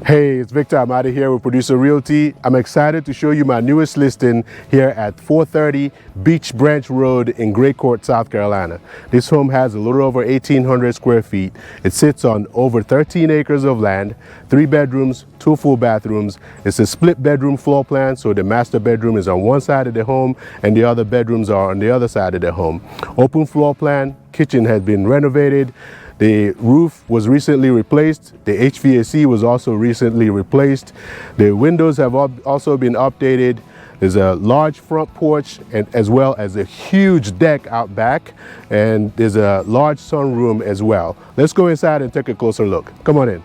Hey, it's Victor. I'm out of here with Producer Realty. I'm excited to show you my newest listing here at 430 Beech Branch Road in Gray Court, South Carolina. This home has a little over 1,800 square feet. It sits on over 13 acres of land, 3 bedrooms, 2 full bathrooms. It's a split bedroom floor plan, so the master bedroom is on one side of the home and the other bedrooms are on the other side of the home. Open floor plan, kitchen has been renovated. The roof was recently replaced. The HVAC was also recently replaced. The windows have also been updated. There's a large front porch and as well as a huge deck out back. And there's a large sunroom as well. Let's go inside and take a closer look. Come on in.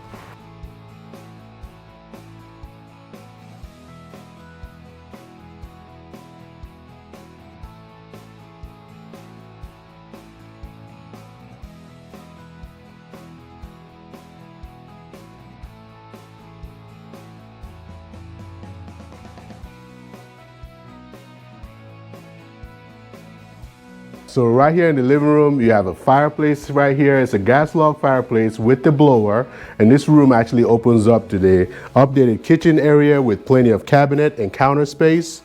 So right here in the living room, you have a fireplace right here. It's a gas log fireplace with the blower. And this room actually opens up to the updated kitchen area with plenty of cabinet and counter space.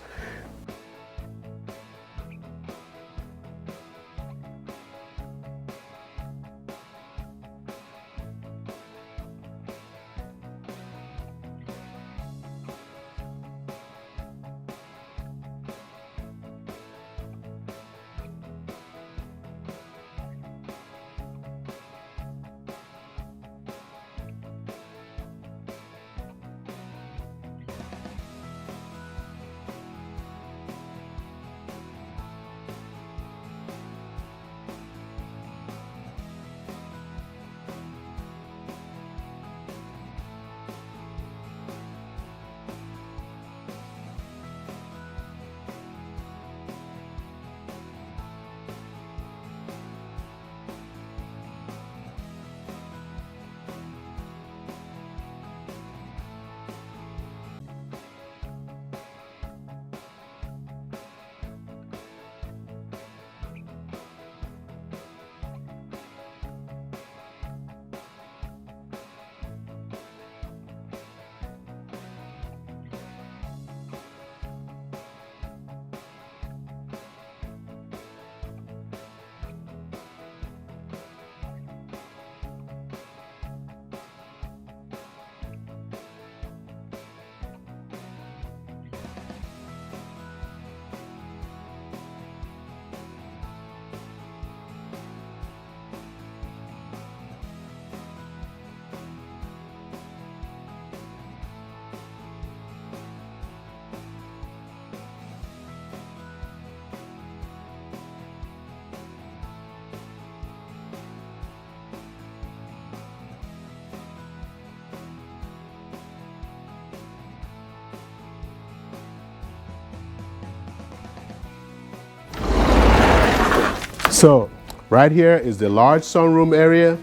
So right here is the large sunroom area,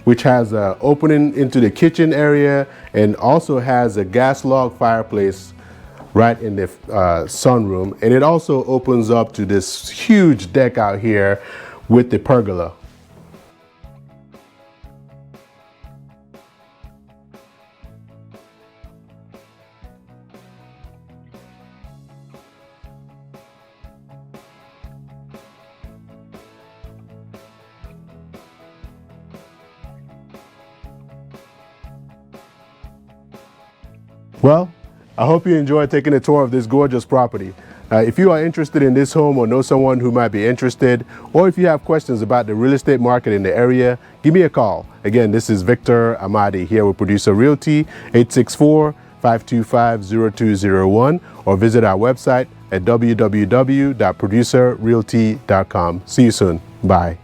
which has an opening into the kitchen area and also has a gas log fireplace right in the sunroom. And it also opens up to this huge deck out here with the pergola. Well, I hope you enjoyed taking a tour of this gorgeous property. If you are interested in this home or know someone who might be interested, or if you have questions about the real estate market in the area, give me a call. Again, this is Victor Amadi here with Producer Realty, 864-525-0201, or visit our website at www.producerrealty.com. See you soon. Bye.